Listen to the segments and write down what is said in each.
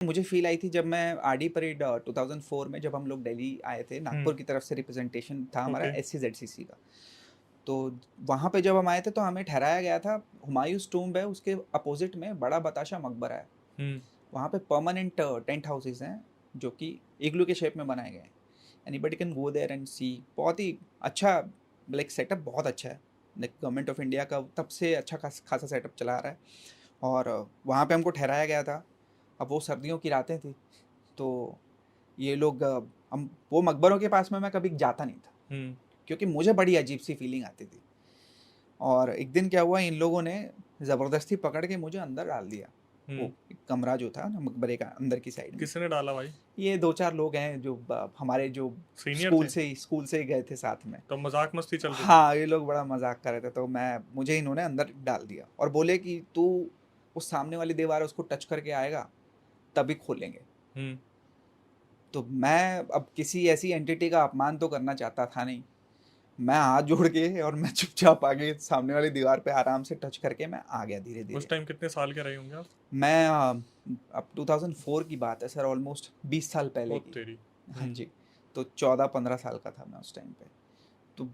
मुझे feel I थी जब मैं आरडी परेड 2004 में जब हम लोग दिल्ली आए थे, नागपुर की तरफ से रिप्रेजेंटेशन था हमारा ओके। SCZCC का। तो वहाँ पे जब हम आए थे तो हमें ठहराया गया था, हुमायूंस टूम्ब है, उसके अपोजिट में बड़ा बताशा मकबरा है। हम्म। वहाँ पे परमानेंट टेंट हाउसेस हैं जो कि इग्लू के शेप में बनाए गए हैं। Anybody can go there and see. बहुत ही अच्छा, लाइक सेटअप बहुत अच्छा है। लाइक गवर्नमेंट ऑफ इंडिया का तब से अच्छा खासा सेटअप चला आ रहा है। और वहाँ पे हमको ठहराया गया था। अब वो सर्दियों की रातें थी, तो ये लोग हम वो मकबरों के पास में मैं कभी जाता नहीं था, हम्म। क्योंकि मुझे बड़ी अजीब सी फीलिंग आती थी। और एक दिन क्या हुआ, इन लोगों ने ज़बरदस्ती पकड़ के मुझे अंदर डाल दिया। वो हम्म। एक कमरा जो था ना मकबरे का, अंदर की साइड में। किसने डाला भाई? ये दो चार लोग हैं जो हमारे जो सीनियर थे? स्कूल से ही गए थे साथ में। तो मजाक मस्ती चल रही थी? हाँ, ये लोग बड़ा मजाक कर रहे थे, तो मुझे इन्होंने अंदर डाल दिया और बोले कि तू उस सामने वाली दीवार है उसको टच करके आएगा तभी खोलेंगे। हम्म। तो मैं अब किसी ऐसी एंटिटी का अपमान तो करना चाहता था नहीं। मैं हाथ जोड़ के और मैं चुपचाप आगे सामने वाली दीवार पे आराम से टच करके मैं आ गया धीरे उस धीरे। टाइम कितने साल के रहे होंगे आप? मैं अब 2004 की बात है सर, ऑलमोस्ट 20 साल पहले ओ की। तेरी। हाँ हम्म। जी। तो 14-15 साल का था मैं उस टाइम पे। तो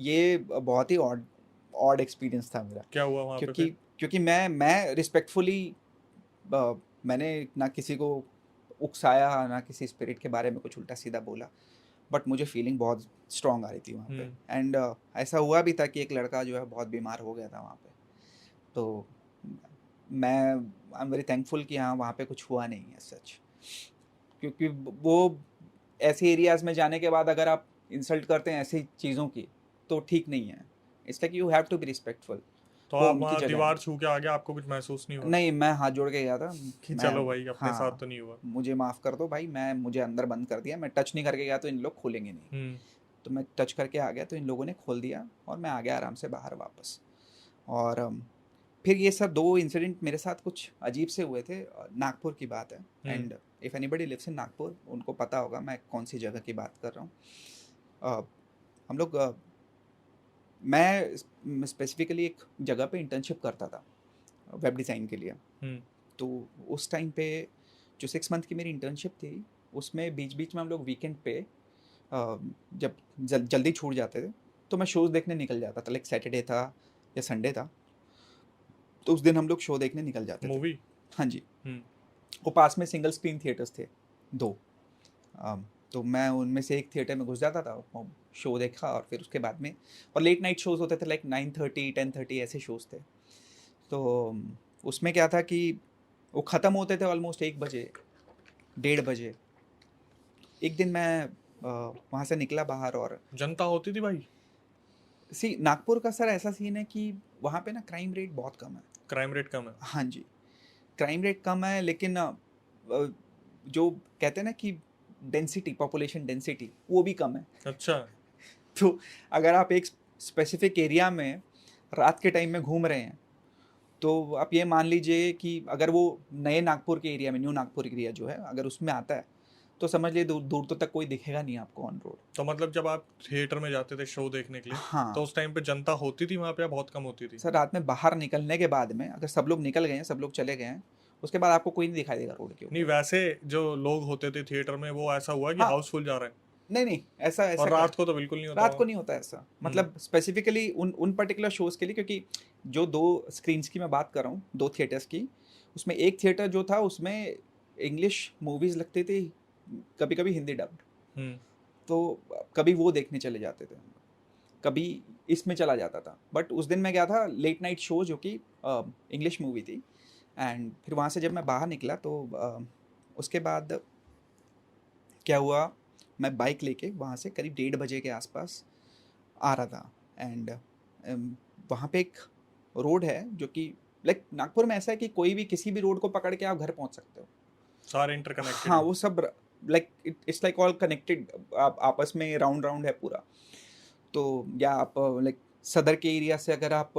ये बहुत ही ऑड ऑड एक्सपीरियंस था मेरा। क्या हुआ वहां पे क्योंकि फिर? क्योंकि मैं रिस्पेक्टफुली, मैंने ना किसी को उकसाया ना किसी स्पिरिट के बारे में कुछ उल्टा सीधा बोला, बट मुझे फीलिंग बहुत स्ट्रांग आ रही थी वहाँ पे। हम्म। एंड ऐसा हुआ भी था कि एक लड़का जो है बहुत बीमार हो गया था वहाँ पे। तो मैं आई एम वेरी थैंकफुल कि हाँ वहाँ पे कुछ हुआ नहीं है सच। क्योंकि वो ऐसे एरियाज में जाने के बाद अगर आप इंसल्ट करते हैं ऐसी चीज़ों की तो ठीक नहीं है। It's like you have to be respectful. तो वो आप उनकी वहाँ जगह है। दीवार छू के आ गए, आपको कुछ महसूस नहीं हुआ? नहीं, मैं हाथ जोड़ के गया था। कि मैं, चलो भाई अपने साथ हाँ, तो नहीं हुआ। मुझे माफ़ कर दो भाई, मुझे अंदर बंद कर दिया, मैं टच नहीं करके गया तो इन लोग खोलेंगे नहीं। हम्म। तो मैं टच करके आ गया तो इन लोगों ने खोल दिया और मैं आ गया आराम से बाहर वापस। और फिर ये सब दो इंसिडेंट मेरे साथ कुछ अजीब से हुए थे। नागपुर की बात है। Hmm. And if anybody lives in Nagpur उनको पता होगा मैं कौन सी जगह की बात कर रहा हूँ। हम लोग मैं स्पेसिफिकली एक जगह पे इंटर्नशिप करता था वेब डिज़ाइन के लिए। हम्म। तो उस टाइम पे जो 6 मंथ की मेरी इंटर्नशिप थी, उसमें बीच बीच में हम लोग वीकेंड पे जब जल्दी छूट जाते थे तो मैं शोज़ देखने निकल जाता था। लाइक सैटरडे था या संडे था, तो उस दिन हम लोग शो देखने निकल जाते थे। मूवी? हाँ जी। हम्म। वो पास में सिंगल स्क्रीन थिएटर्स थे, दो। तो मैं उनमें से एक थिएटर में घुस जाता था, शो देखा और फिर उसके बाद में, और लेट नाइट शोज़ होते थे, लाइक 9:30 10:30 ऐसे शोज़ थे। तो उसमें क्या था कि वो ख़त्म होते थे ऑलमोस्ट 1 बजे, 1:30 बजे। एक दिन मैं वहाँ से निकला बाहर और जनता होती थी भाई? नागपुर का सर ऐसा सीन है कि वहाँ पे ना क्राइम रेट बहुत कम है। क्राइम रेट कम है? हाँ जी। क्राइम रेट कम है, लेकिन जो कहते हैं ना कि डेंसिटी, पॉपुलेशन डेंसिटी, वो भी कम है। अच्छा। तो अगर आप एक स्पेसिफिक एरिया में रात के टाइम में घूम रहे हैं, तो आप ये मान लीजिए कि अगर वो नए नागपुर के एरिया में, न्यू नागपुर एरिया जो है, अगर उसमें आता है तो समझ लिए दूर दूर तो तक कोई दिखेगा नहीं आपको ऑन रोड। तो मतलब जब आप थिएटर में जाते थे शो देखने के लिए, तो हाँ उस टाइम पे जनता होती थी वहां पे या बहुत कम होती थी? सर, रात में बाहर निकलने के बाद में अगर सब लोग निकल गए हैं, सब लोग चले गए हैं, उसके बाद आपको कोई नहीं दिखाई देगा रोड के नहीं, ऊपर। वैसे जो लोग होते थे थिएटर में, वो ऐसा हुआ कि हाँ, हाउसफुल जा रहे हैं? नहीं नहीं, ऐसा और ऐसा क्या, रात को तो बिल्कुल नहीं होता रात को होगा? नहीं होता ऐसा। हम्म। मतलब स्पेसिफिकली उन उन पर्टिकुलर शोज़ के लिए, क्योंकि जो दो स्क्रीन्स की मैं बात कर रहा हूँ, दो थिएटर्स की, उसमें एक थिएटर जो था उसमें इंग्लिश मूवीज़ लगती थी, कभी कभी हिंदी डब्ड। हम्म। तो कभी वो देखने चले जाते थे, कभी इसमें चला जाता था। बट उस दिन मैं गया था लेट नाइट शो जो कि इंग्लिश मूवी थी। एंड फिर वहाँ से जब मैं बाहर निकला तो उसके बाद क्या हुआ, मैं बाइक लेके वहाँ से करीब 1:30 बजे के आसपास आ रहा था। एंड वहाँ पे एक रोड है जो कि, लाइक नागपुर में ऐसा है कि कोई भी किसी भी रोड को पकड़ के आप घर पहुँच सकते हो। सारे इंटरकनेक्टेड हाँ, है? वो सब like it's like all connected, आप आपस में राउंड राउंड है पूरा। तो या आप लाइक सदर के एरिया से अगर आप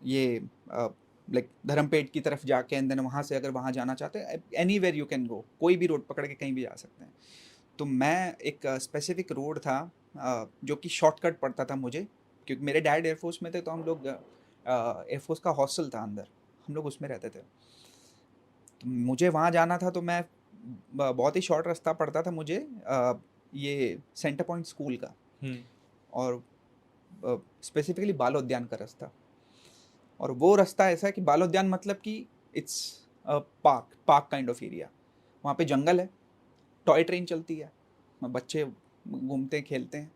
ये लाइक धर्मपेट की तरफ जाके एंड देन वहाँ से अगर वहाँ जाना चाहते हैं, anywhere you can go, कोई भी रोड पकड़ के कहीं भी जा सकते हैं। तो मैं एक स्पेसिफिक रोड था जो कि शॉर्टकट पड़ता था मुझे, क्योंकि मेरे डैड एयरफोर्स में थे, तो हम लोग एयरफोर्स का हॉस्टल था अंदर, हम लोग उसमें रहते थे। तो मुझे वहाँ जाना था, तो मैं बहुत ही शॉर्ट रास्ता पड़ता था मुझे ये सेंटर पॉइंट स्कूल का, और स्पेसिफिकली बाल उद्यान का रास्ता। और वो रास्ता ऐसा है कि बाल उद्यान मतलब कि it's park kind of area. वहाँ पे जंगल है, टॉय ट्रेन चलती है, बच्चे घूमते हैं, खेलते हैं,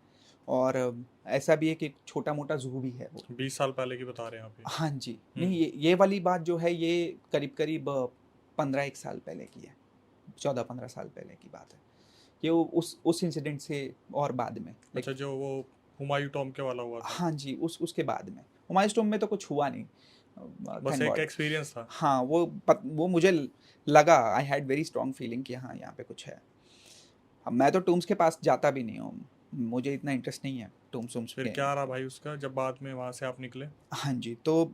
और ऐसा भी है कि छोटा मोटा जू भी है वो। 20 साल पहले की बता रहे हैं आप ये? हाँ जी, नहीं ये वाली बात जो है ये करीब करीब 15 साल पहले की है, 14-15 साल पहले की बात है ये, उस इंसिडेंट से और बाद में। अच्छा, जो वो हुमायूं टॉम के वाला हुआ था? हाँ जी, उसके बाद में। हुमायूं टॉम में तो कुछ हुआ नहीं, बस थैंक एक गॉड। एक्सपीरियंस था। हाँ, वो मुझे लगा, I had very strong feeling कि हाँ यहाँ पे कुछ है। अब मैं तो टूम्स के पास जाता भी नहीं हूँ, मुझे इतना इंटरेस्ट नहीं है टूम्स फिर के। क्या रहा भाई उसका, जब बाद में वहां से आप निकले? हाँ जी, तो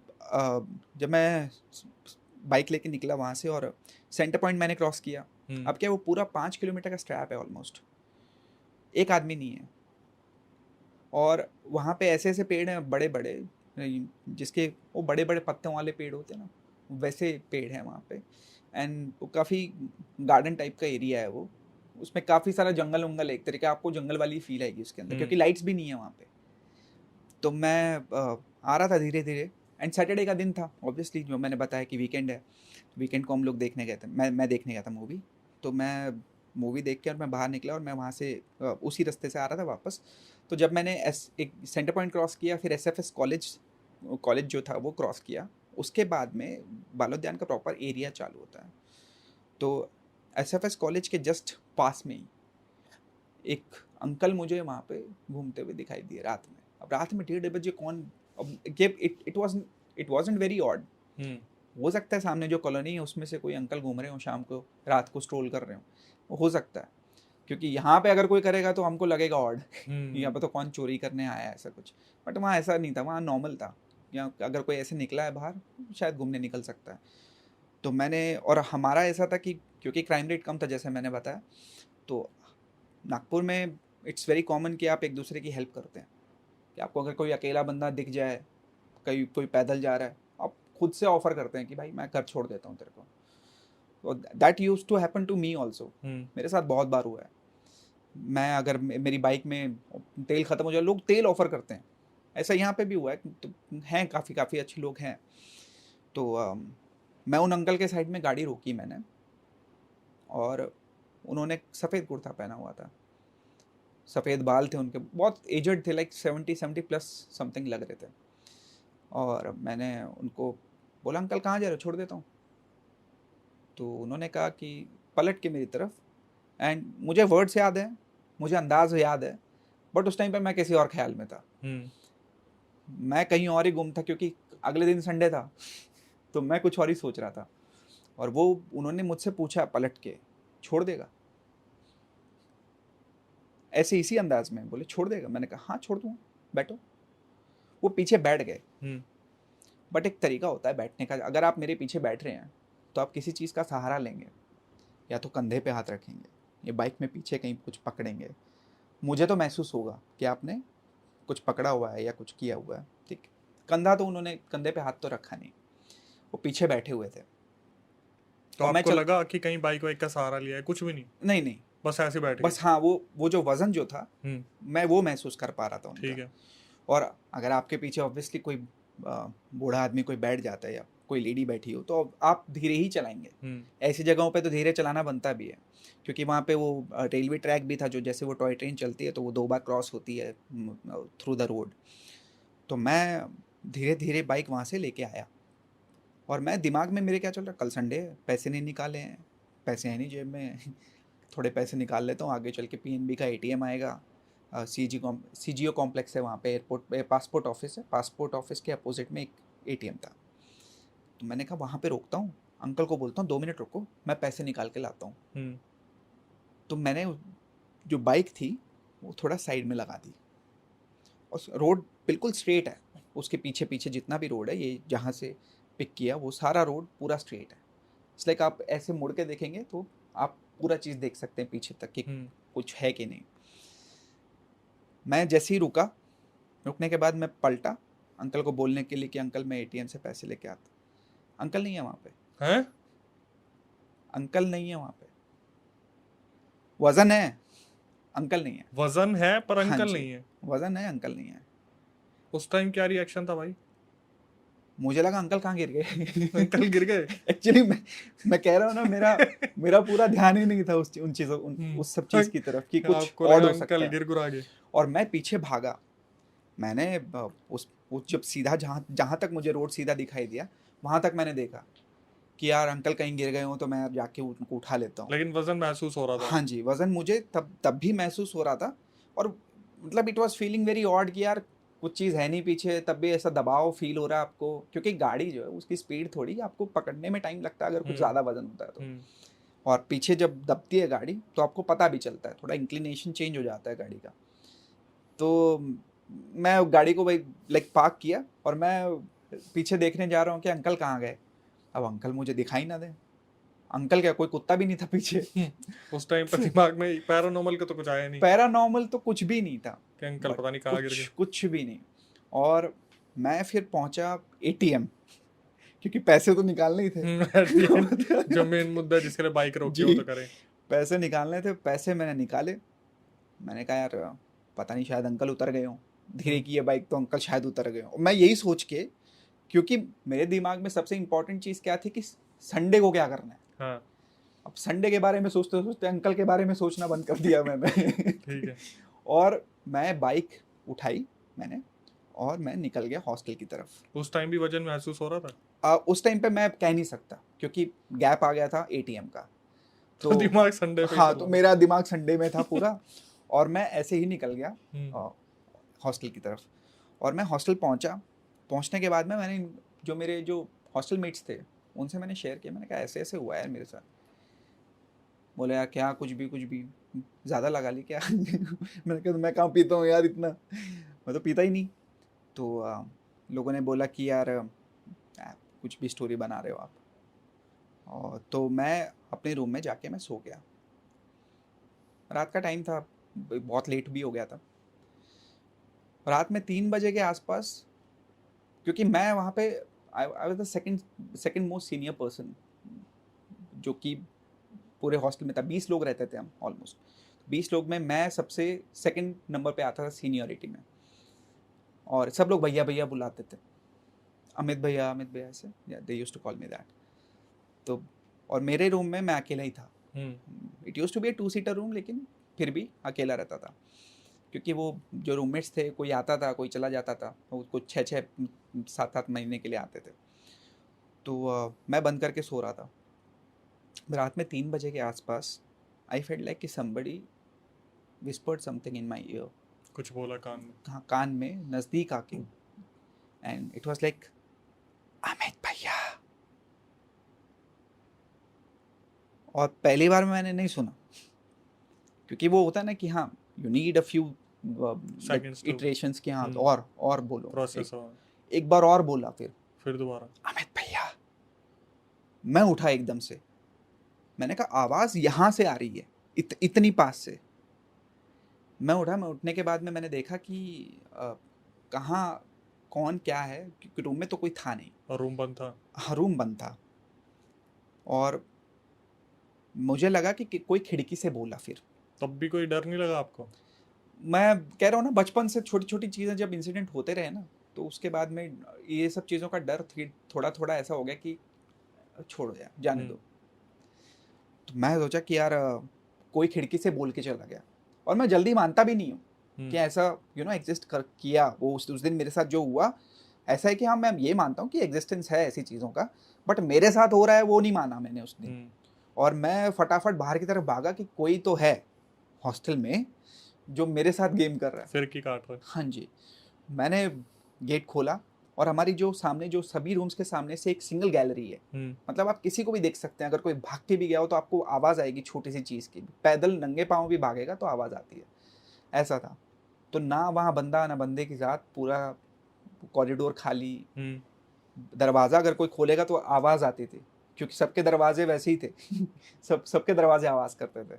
जब मैं बाइक लेके निकला वहाँ से और सेंटर पॉइंट मैंने क्रॉस किया। अब क्या, वो पूरा 5 किलोमीटर का स्ट्रैप है ऑलमोस्ट, एक आदमी नहीं है, और वहाँ पे ऐसे ऐसे पेड़ हैं बड़े बड़े, जिसके वो बड़े बड़े पत्तों वाले पेड़ होते हैं ना, वैसे पेड़ हैं वहाँ पे। एंड वो काफ़ी गार्डन टाइप का एरिया है वो, उसमें काफ़ी सारा जंगल उंगल है, एक तरीके आपको जंगल वाली फील आएगी उसके अंदर, क्योंकि लाइट्स भी नहीं है वहाँ पे। तो मैं आ रहा था धीरे धीरे, एंड सैटरडे का दिन था ऑब्वियसली, जो मैंने बताया कि वीकेंड है, वीकेंड को हम लोग देखने गए थे, मैं देखने गया था मूवी। तो मैं मूवी देख के और मैं बाहर निकला, और मैं वहाँ से उसी रास्ते से आ रहा था वापस। तो जब मैंने एक सेंटर पॉइंट क्रॉस किया, फिर एसएफएस कॉलेज जो था वो क्रॉस किया, उसके बाद में बाल उद्यान का प्रॉपर एरिया चालू होता है। तो एसएफएस कॉलेज के जस्ट पास में ही एक अंकल मुझे वहाँ पे घूमते हुए दिखाई दिए रात में। अब रात में 1:30 बजे कौन, अब इट वाजंट वेरी ऑड। हो सकता है सामने जो कॉलोनी है उसमें से कोई अंकल घूम रहे हो शाम को, रात को स्ट्रोल कर रहे हो सकता है, क्योंकि यहाँ पे अगर कोई करेगा तो हमको लगेगा ऑड यहाँ पे तो कौन चोरी करने आया है, ऐसा कुछ। बट वहाँ ऐसा नहीं था, वहाँ नॉर्मल था, यहाँ अगर कोई ऐसे निकला है बाहर शायद घूमने निकल सकता है। तो मैंने, और हमारा ऐसा था कि क्योंकि क्राइम रेट कम था जैसे मैंने बताया, तो नागपुर में इट्स वेरी कॉमन कि आप एक दूसरे की हेल्प करते हैं, कि आपको अगर कोई अकेला बंदा दिख जाए, कोई पैदल जा रहा है, आप खुद से ऑफर करते हैं कि भाई मैं घर छोड़ देता हूँ तेरे को। तो that use to happen to me also, मेरे साथ बहुत बार हुआ है। मैं अगर मेरी बाइक में तेल ख़त्म हो जाए, लोग तेल ऑफ़र करते हैं, ऐसा यहाँ पे भी हुआ है। तो हैं काफ़ी अच्छे लोग हैं। तो मैं उन अंकल के साइड में गाड़ी रोकी मैंने, और उन्होंने सफ़ेद कुर्ता पहना हुआ था, सफ़ेद बाल थे उनके, बहुत एजड थे, लाइक 70 प्लस समथिंग लग रहे थे। और मैंने उनको बोला अंकल कहाँ जा रहे हो, छोड़ देता हूँ। तो उन्होंने कहा कि पलट के मेरी तरफ, एंड मुझे वर्ड्स याद है, मुझे अंदाज याद है, बट उस टाइम पे मैं किसी और ख्याल में था, मैं कहीं और ही गुम था, क्योंकि अगले दिन संडे था, तो मैं कुछ और ही सोच रहा था। और वो उन्होंने मुझसे पूछा पलट के, छोड़ देगा, ऐसे इसी अंदाज में बोले छोड़ देगा। मैंने कहा हाँ छोड़ दूँगा, बैठो। वो पीछे बैठ गए। बट एक तरीका होता है बैठने का, अगर आप मेरे पीछे बैठ रहे हैं तो आप किसी चीज़ का सहारा लेंगे, या तो कंधे पे हाथ रखेंगे, या बाइक में पीछे कहीं कुछ पकड़ेंगे। मुझे तो महसूस होगा कि आपने कुछ पकड़ा हुआ है या कुछ किया हुआ है, ठीक। कंधा तो उन्होंने, कंधे पे हाथ तो रखा नहीं, वो पीछे बैठे हुए थे। तो आपको लगा कि कहीं बाइक वाइक का सहारा लिया है? कुछ भी नहीं? नहीं, बस ऐसे बैठ बस गए? हाँ, वो जो वजन जो था मैं वो महसूस कर पा रहा था उनका। ठीक है। और अगर आपके पीछे ऑब्वियसली कोई बूढ़ा आदमी कोई बैठ जाता है, या कोई लेडी बैठी हो, तो आप धीरे ही चलाएंगे। ऐसी जगहों पे तो धीरे चलाना बनता भी है, क्योंकि वहाँ पे वो रेलवे ट्रैक भी था, जो जैसे वो टॉय ट्रेन चलती है तो वो 2 बार क्रॉस होती है थ्रू द रोड। तो मैं धीरे धीरे बाइक वहाँ से लेके आया, और मैं दिमाग में मेरे क्या चल रहा, कल संडे है, पैसे नहीं निकाले हैं, पैसे हैं नहीं जेब में थोड़े पैसे निकाल लेता हूँ, आगे चल के पीएनबी का एटीएम आएगा। सीजीओ कॉम्प्लेक्स है वहाँ पे, एयरपोर्ट पासपोर्ट ऑफिस है, पासपोर्ट ऑफिस के अपोजिट में एक एटीएम था। तो मैंने कहा वहाँ पे रोकता हूँ, अंकल को बोलता हूँ 2 मिनट रुको, मैं पैसे निकाल के लाता हूँ। तो मैंने जो बाइक थी वो थोड़ा साइड में लगा दी, और रोड बिल्कुल स्ट्रेट है, उसके पीछे पीछे जितना भी रोड है, ये जहाँ से पिक किया वो सारा रोड पूरा स्ट्रेट है। इट्स लाइक आप ऐसे मुड़ के देखेंगे तो आप पूरा चीज़ देख सकते हैं पीछे तक कि कुछ है कि नहीं। मैं जैसे ही रुका, रुकने के बाद मैं पलटा अंकल को बोलने के लिए कि अंकल मैं एटीएम से पैसे लेके आता। अंकल नहीं है वहाँ पे। हैं? अंकल नहीं है वहाँ पे, वजन है, अंकल नहीं है। वजन है पर हाँ अंकल जी, नहीं है। वजन है, अंकल नहीं है। उस टाइम क्या रिएक्शन था भाई? मुझे लगा अंकल कहाँ गिर गए। अंकल गिर गए। एक्चुअली मैं कह रहा हूँ ना, मेरा मेरा पूरा ध्यान ही नहीं था उन चीजों उस सब चीज की तरफ कि कुछ आपको और लगा हो सकता अंकल है। गिर गुरा गए। और मैं पीछे भागा। मैंने उस जब सीधा जहाँ जहाँ तक मुझे रोड सीधा दिखाई दिया, वहां तक मैंने देखा कि यार अंकल कहीं गिर गए हो तो मैं जाके उनको उठा लेता हूँ। लेकिन वजन महसूस हो रहा था। हाँ जी, वजन मुझे तब भी महसूस हो रहा था। और मतलब it was feeling very odd कि यार कुछ चीज़ है नहीं पीछे, तब भी ऐसा दबाव फील हो रहा है आपको, क्योंकि गाड़ी जो है उसकी स्पीड थोड़ी आपको पकड़ने में टाइम लगता है अगर कुछ ज़्यादा वजन होता है तो। और पीछे जब दबती है गाड़ी तो आपको पता भी चलता है, थोड़ा इंक्लिनेशन चेंज हो जाता है गाड़ी का। तो मैं गाड़ी को भाई लाइक पार्क किया और मैं पीछे देखने जा रहा हूँ कि अंकल कहाँ गए। अब अंकल मुझे दिखाई ना दे, अंकल क्या, कोई कुत्ता भी नहीं था पीछे। उस टाइम पर दिमाग में पैरानॉर्मल का तो कुछ आया नहीं पैरानॉर्मल तो कुछ भी नहीं था कि अंकल बट पता नहीं कहाँ गिर गए। कुछ भी नहीं। और मैं फिर पहुंचा एटीएम, क्योंकि पैसे तो निकालने ही थे। At the end, जो मेन मुद्दा है जिसके लिए बाइक रोकी हो जी, तो करें। पैसे निकालने थे, पैसे मैंने निकाले। मैंने कहा यार पता नहीं शायद अंकल उतर गए हों, धीरे की है बाइक तो अंकल शायद उतर गए हों। मैं यही सोच के, क्योंकि मेरे दिमाग में सबसे इंपॉर्टेंट चीज़ क्या थी कि संडे को क्या करना है। हाँ अब संडे के बारे में सोचते सोचते अंकल के बारे में सोचना बंद कर दिया मैंने। ठीक है। और मैं बाइक उठाई मैंने और मैं निकल गया हॉस्टल की तरफ। उस टाइम भी वजन महसूस हो रहा था? उस टाइम पे मैं कह नहीं सकता क्योंकि गैप आ गया था एटीएम का। तो दिमाग संडे पे ही हाँ, चला तो था। मेरा दिमाग संडे में था पूरा। और मैं ऐसे ही निकल गया हॉस्टल की तरफ। और मैं हॉस्टल पहुंचा। पहुंचने के बाद में मैंने जो मेरे हॉस्टल मेट्स थे उनसे मैंने शेयर किया। मैंने कहा ऐसे ऐसे हुआ है मेरे साथ। बोले यार क्या, कुछ भी ज़्यादा लगा ली क्या? मैंने कहा मैं कहाँ पीता हूँ यार इतना, मैं तो पीता ही नहीं। तो लोगों ने बोला कि यार कुछ भी स्टोरी बना रहे हो आप। और तो मैं अपने रूम में जाके मैं सो गया। रात का टाइम था, बहुत लेट भी हो गया था। रात में 3 बजे के आसपास, क्योंकि मैं वहाँ पे I was the second most senior person जो कि पूरे हॉस्टल में था। 20 लोग रहते थे हम ऑलमोस्ट। 20 लोग में मैं सबसे सेकंड नंबर पे आता था सीनियरिटी में। और सब लोग भैया भैया बुलाते थे, अमित भैया ऐसे, they used to call me that. तो और मेरे रूम में मैं अकेला ही था। It used to be 2 seater room, लेकिन फिर भी अकेला रहता था क्योंकि वो जो रूममेट्स थे कोई आता था कोई चला जाता था, वो कुछ 6-7 महीने के लिए आते थे। तो मैं बंद करके सो रहा था। रात में 3 बजे के आसपास आई फेल्ट लाइक कि somebody whispered something in my year. कुछ बोला कान में? हाँ, कान में नज़दीक आके। And it was like Amit भैया। और पहली बार में मैंने नहीं सुना, क्योंकि वो होता है ना कि हाँ you need a few Seconds to- iterations के। हाँ, तो और बोलो, प्रोसेस हो। एक बार और बोला, फिर दोबारा अमित भैया। मैं उठा एकदम से। मैंने कहा आवाज़ यहाँ से आ रही है, इतनी पास से। मैं उठा। मैं उठने के बाद में मैंने देखा कि कहाँ कौन क्या है, क्योंकि रूम में तो कोई था नहीं। और रूम बंद था? हाँ, रूम बंद था। और मुझे लगा कि कोई खिड़की से बोला। फिर तब भी कोई डर नहीं लगा आपको? मैं कह रहा हूँ ना, बचपन से छोटी छोटी चीज़ें जब इंसिडेंट होते रहे ना, तो उसके बाद में ये सब चीज़ों का डर थोड़ा थोड़ा ऐसा हो गया कि छोड़ो यार, जाने दो। तो मैं सोचा कि यार कोई खिड़की से बोल के चला गया। और मैं जल्दी मानता भी नहीं हूँ कि ऐसा एग्जिस्ट किया। वो उस दिन मेरे साथ जो हुआ ऐसा है कि हाँ, मैं ये मानता हूँ कि एग्जिस्टेंस है ऐसी चीज़ों का, बट मेरे साथ हो रहा है वो नहीं माना मैंने उस दिन। और मैं फटाफट बाहर की तरफ भागा कि कोई तो है हॉस्टल में जो मेरे साथ गेम कर रहा है, फिर की काट रहा है। हाँ जी। मैंने गेट खोला और हमारी जो सामने जो सभी रूम्स के सामने से एक सिंगल गैलरी है। मतलब आप किसी को भी देख सकते हैं। अगर कोई भाग के भी गया हो तो आपको आवाज़ आएगी छोटी सी चीज़ की। पैदल नंगे पाँव भी भागेगा तो आवाज़ आती है, ऐसा था। तो ना वहाँ बंदा ना बंदे की ज़ात, पूरा कॉरिडोर खाली। दरवाज़ा अगर कोई खोलेगा तो आवाज़ आती थी, क्योंकि सबके दरवाजे वैसे ही थे। सबके दरवाजे आवाज़ करते थे।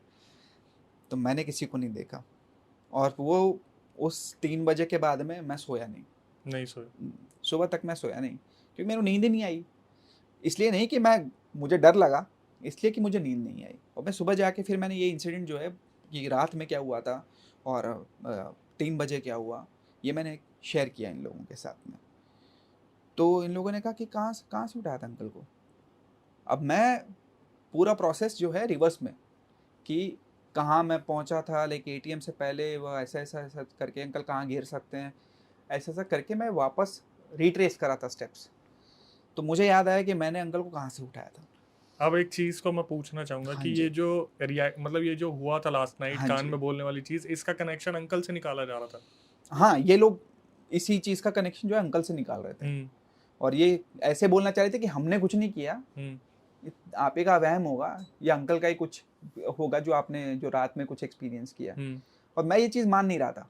तो मैंने किसी को नहीं देखा। और वो उस 3 बजे के बाद में मैं सोया नहीं सोया। सुबह तक मैं सोया नहीं, क्योंकि मेरे को नींद ही नहीं आई। इसलिए नहीं कि मुझे डर लगा, इसलिए कि मुझे नींद नहीं आई। और मैं सुबह जाके फिर मैंने ये इंसिडेंट जो है कि रात में क्या हुआ था और 3 बजे क्या हुआ, ये मैंने शेयर किया इन लोगों के साथ में। तो इन लोगों ने कहा कि कहाँ से उठाया था अंकल को। अब मैं पूरा प्रोसेस जो है रिवर्स में, कि कहाँ मैं पहुँचा था, लाइक एटीएम से पहले वो ऐसा करके अंकल कहाँ गिर सकते हैं, ऐसा करके मैं वापस रिट्रेस करा था स्टेप्स। तो मुझे याद आया कि मैंने अंकल को कहाँ से उठाया था। अब एक चीज को मैं पूछना चाहूंगा हाँ कि जी, ये जो मतलब ये जो हुआ था लास्ट नाइट हाँ कान जी, में बोलने वाली चीज, इसका कनेक्शन अंकल से निकाला जा रहा था। हाँ, ये लोग इसी चीज़ का कनेक्शन जो है अंकल से निकाल रहे थे। हम्म। और ये ऐसे बोलना चाह रहे थे कि हमने कुछ नहीं किया, हम्म। आप ही का वहम होगा या अंकल का ही कुछ होगा जो आपने जो रात में कुछ एक्सपीरियंस किया। हम्म। और मैं ये चीज़ मान नहीं रहा था,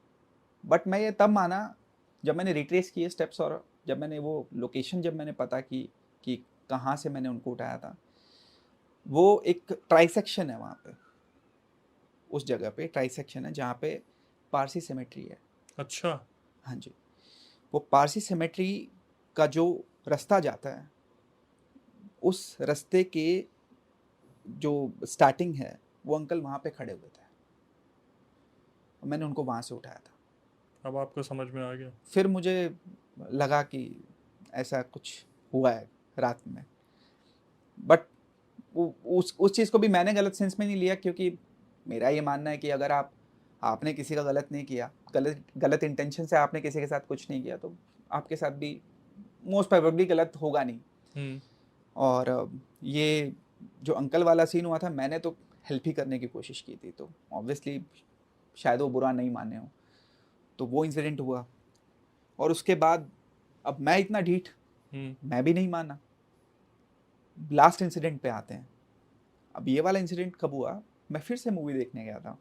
बट मैं ये तब माना जब मैंने रिट्रेस किए स्टेप्स, और जब मैंने वो लोकेशन जब मैंने पता कि कहाँ से मैंने उनको उठाया था। वो एक ट्राइसेक्शन है वहाँ पे, उस जगह पे ट्राइसेक्शन है जहाँ पे पारसी सेमेट्री है। अच्छा। हाँ जी, वो पारसी सेमेट्री का जो रास्ता जाता है, उस रास्ते के जो स्टार्टिंग है, वो अंकल वहाँ पे खड़े हुए थे। मैंने उनको वहाँ से उठाया था। अब आपको समझ में आ गया। फिर मुझे लगा कि ऐसा कुछ हुआ है रात में, बट उस चीज़ को भी मैंने गलत सेंस में नहीं लिया, क्योंकि मेरा ये मानना है कि अगर आपने किसी का गलत नहीं किया, गलत इंटेंशन से आपने किसी के साथ कुछ नहीं किया, तो आपके साथ भी मोस्ट प्रोबेबली गलत होगा नहीं। और ये जो अंकल वाला सीन हुआ था, मैंने तो हेल्प ही करने की कोशिश की थी, तो ऑब्वियसली शायद वो बुरा नहीं माने हो। तो वो इंसिडेंट हुआ, और उसके बाद अब मैं इतना ढीठ, मैं भी नहीं माना। लास्ट इंसिडेंट पे आते हैं। अब ये वाला इंसिडेंट कब हुआ, मैं फिर से मूवी देखने गया था।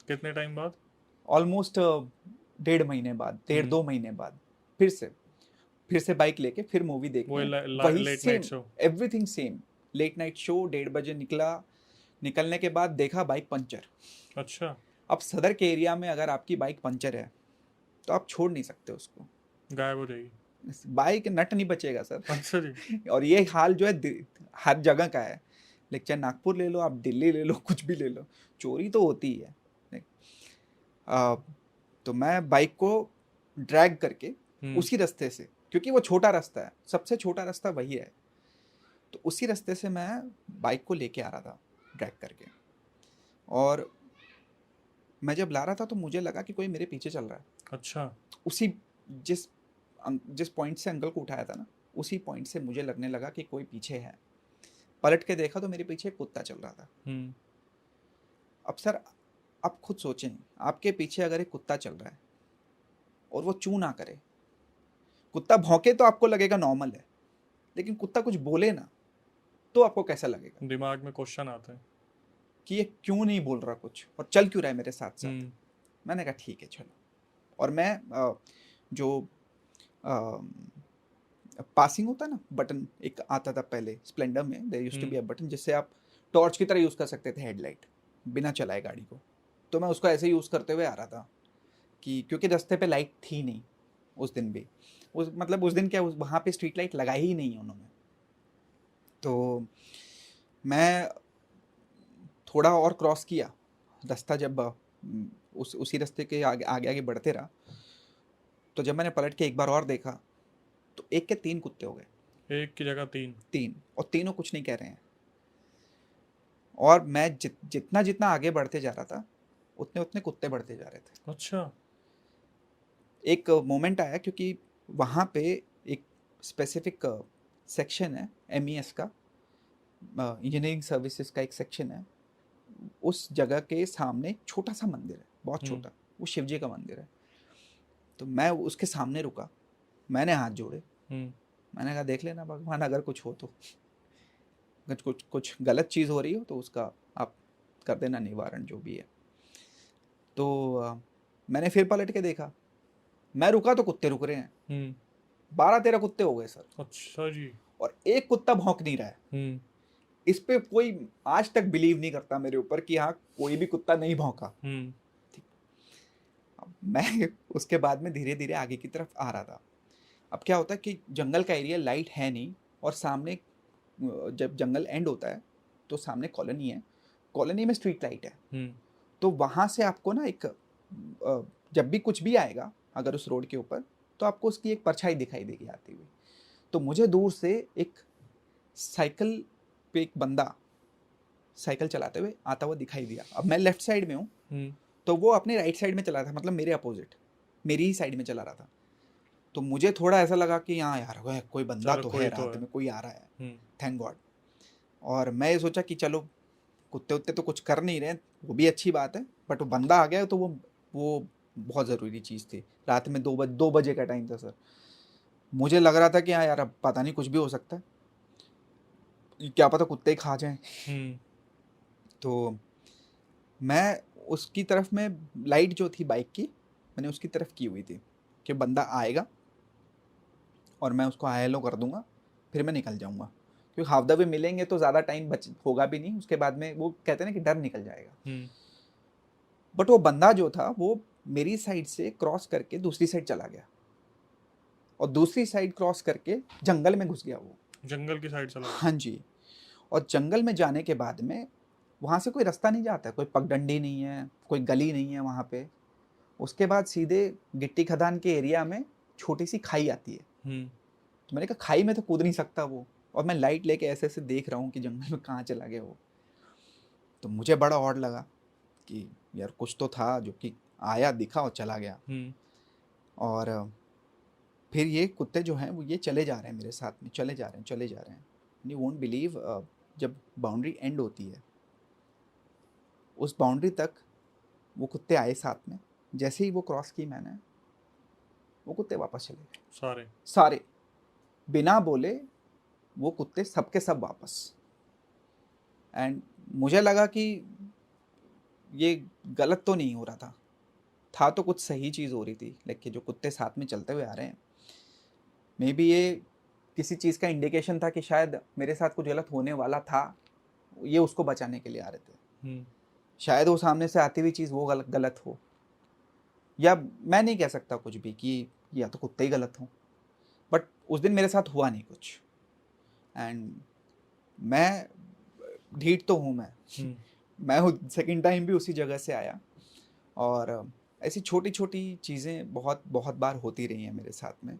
कितने टाइम बाद? ऑलमोस्ट 1.5 महीने बाद, 1.5-2 महीने बाद फिर से बाइक लेके फिर मूवी वो देखने। वही late night same, show? Everything same. Late night show, 1:30 बजे निकला। निकलने के बाद देखा बाइक पंचर। अच्छा। अब सदर के एरिया में अगर आपकी बाइक पंचर है तो आप छोड़ नहीं सकते उसको, गायब हो जाएगी। बाइक नट नहीं बचेगा सर। अच्छा जी। और ये हाल जो है हर जगह का है। लेकिन चाहे नागपुर ले लो, आप दिल्ली ले लो, कुछ भी ले लो, चोरी तो होती ही है। आ, तो मैं बाइक को ड्रैग करके उसी रास्ते से, क्योंकि वो छोटा रास्ता है, सबसे छोटा रास्ता वही है, तो उसी रास्ते से मैं बाइक को लेके आ रहा था ड्रैग करके। और मैं जब ला रहा था तो मुझे लगा कि कोई मेरे पीछे चल रहा है। अच्छा। उसी जिस जिस पॉइंट से अंकल को उठाया था ना, उसी पॉइंट से मुझे लगने लगा कि कोई पीछे है। पलट के देखा तो मेरे पीछे एक कुत्ता चल रहा था। अब सर, आप खुद सोचें, आपके पीछे अगर एक कुत्ता चल रहा है और वो चू ना करे, कुत्ता भौंके तो आपको लगेगा नॉर्मल है, लेकिन कुत्ता कुछ बोले ना तो आपको कैसा लगेगा? दिमाग में क्वेश्चन आता है कि ये क्यों नहीं बोल रहा कुछ और चल क्यों रहा है मेरे साथ साथ। मैंने कहा ठीक है चलो। और मैं जो पासिंग होता है ना बटन, एक आता था पहले स्प्लेंडर में, there used to be a button जिससे आप टॉर्च की तरह यूज़ कर सकते थे हेडलाइट बिना चलाए गाड़ी को। तो मैं उसको ऐसे यूज़ करते हुए आ रहा था, कि क्योंकि रास्ते पे लाइट थी नहीं उस दिन भी, उस दिन क्या, वहाँ पे स्ट्रीट लाइट लगाई ही नहीं उन्होंने। तो मैं थोड़ा और क्रॉस किया रास्ता, जब उसी रास्ते के आगे आगे आगे बढ़ते रहा, तो जब मैंने पलट के एक बार और देखा तो एक के 3 कुत्ते हो गए। एक की जगह 3? और तीनों कुछ नहीं कह रहे हैं। और मैं जितना जितना आगे बढ़ते जा रहा था, उतने उतने कुत्ते बढ़ते जा रहे थे। अच्छा। एक मोमेंट आया, क्योंकि वहाँ पे एक स्पेसिफिक सेक्शन है MES का, इंजीनियरिंग सर्विसेज का एक सेक्शन है। उस जगह के सामने छोटा सा मंदिर है, बहुत छोटा, वो शिव जी का मंदिर है। तो मैं उसके सामने रुका, मैंने हाथ जोड़े, मैंने कहा देख लेना भगवान, अगर कुछ हो तो, अगर कुछ गलत चीज़ हो रही हो तो उसका आप कर देना निवारण जो भी है। तो मैंने फिर पलट के देखा, मैं रुका तो कुत्ते रुक रहे हैं। 12-13 कुत्ते हो गए सर। अच्छा जी। और एक कुत्ता भौंक नहीं रहा है। इस पे कोई आज तक बिलीव नहीं करता मेरे ऊपर कि हाँ कोई भी कुत्ता नहीं भौंका। ठीक। अब मैं उसके बाद में धीरे धीरे आगे की तरफ आ रहा था। अब क्या होता है कि जंगल का एरिया, लाइट है नहीं, और सामने जब जंगल एंड होता है तो सामने कॉलोनी है, कॉलोनी में स्ट्रीट लाइट है, हम्म, तो वहाँ से आपको ना एक जब भी कुछ भी आएगा अगर उस रोड के ऊपर, तो आपको उसकी एक परछाई दिखाई देगी आती हुई। तो मुझे दूर से एक साइकिल पे एक बंदा साइकिल चलाते हुए आता हुआ दिखाई दिया। अब मैं लेफ्ट साइड में हूँ, हम्म, तो वो अपने राइट साइड में चला था, मतलब मेरे अपोजिट, मेरी ही साइड में चला रहा था। तो मुझे थोड़ा ऐसा लगा कि हाँ यार कोई बंदा चलो तो है, कोई तो रात है। में कोई आ रहा है, हम्म, थैंक गॉड। और मैं ये सोचा कि चलो कुत्ते उत्ते तो कुछ कर नहीं रहे, वो भी अच्छी बात है, बट वो बंदा आ गया तो वो बहुत ज़रूरी चीज़ थी। रात में 2 बजे का टाइम था सर। मुझे लग रहा था कि हाँ यार अब पता नहीं कुछ भी हो सकता है, क्या पता कुत्ते ही खा जाएं। हम्म, तो मैं उसकी तरफ में लाइट जो थी बाइक की, मैंने उसकी तरफ की हुई थी कि बंदा आएगा और मैं उसको हाय हेलो कर दूंगा, फिर मैं निकल जाऊंगा, क्योंकि हाफ द वे मिलेंगे तो ज़्यादा टाइम बच होगा भी नहीं, उसके बाद में वो कहते हैं ना कि डर निकल जाएगा। हम्म, बट वो बंदा जो था वो मेरी साइड से क्रॉस करके दूसरी साइड चला गया, और दूसरी साइड क्रॉस करके जंगल में घुस गया वो। जंगल की साइड चला गया। हाँ जी। और जंगल में जाने के बाद में वहाँ से कोई रास्ता नहीं जाता है, कोई पगडंडी नहीं है, कोई गली नहीं है वहाँ पे। उसके बाद सीधे गिट्टी खदान के एरिया में छोटी सी खाई आती है। हम्म, तो मैंने कहा खाई में तो कूद नहीं सकता वो, और मैं लाइट लेके ऐसे ऐसे देख रहा हूँ कि जंगल में कहाँ चला गया वो। तो मुझे बड़ा ऑड लगा कि यार कुछ तो था जो कि आया, दिखा और चला गया। हम्म, और फिर ये कुत्ते जो हैं वो ये चले जा रहे हैं मेरे साथ में, चले जा रहे हैं, चले जा रहे हैं। यू वोंट बिलीव, जब बाउंड्री एंड होती है उस बाउंड्री तक वो कुत्ते आए साथ में। जैसे ही वो क्रॉस की मैंने, वो कुत्ते वापस चले गए सारे। सारे, बिना बोले। वो कुत्ते सबके सब वापस। एंड मुझे लगा कि ये गलत तो नहीं हो रहा था तो कुछ सही चीज़ हो रही थी। लेकिन जो कुत्ते साथ में चलते हुए आ रहे हैं, मे बी ये किसी चीज़ का इंडिकेशन था कि शायद मेरे साथ कुछ गलत होने वाला था, ये उसको बचाने के लिए आ रहे थे। हम्म, शायद वो सामने से आती हुई चीज़ वो गलत हो, या मैं नहीं कह सकता कुछ भी कि या तो कुत्ते ही गलत हों। बट उस दिन मेरे साथ हुआ नहीं कुछ। एंड मैं ढीठ तो हूँ हम्म, मैं सेकंड टाइम भी उसी जगह से आया। और ऐसी छोटी छोटी चीज़ें बहुत बहुत बार होती रही हैं मेरे साथ में।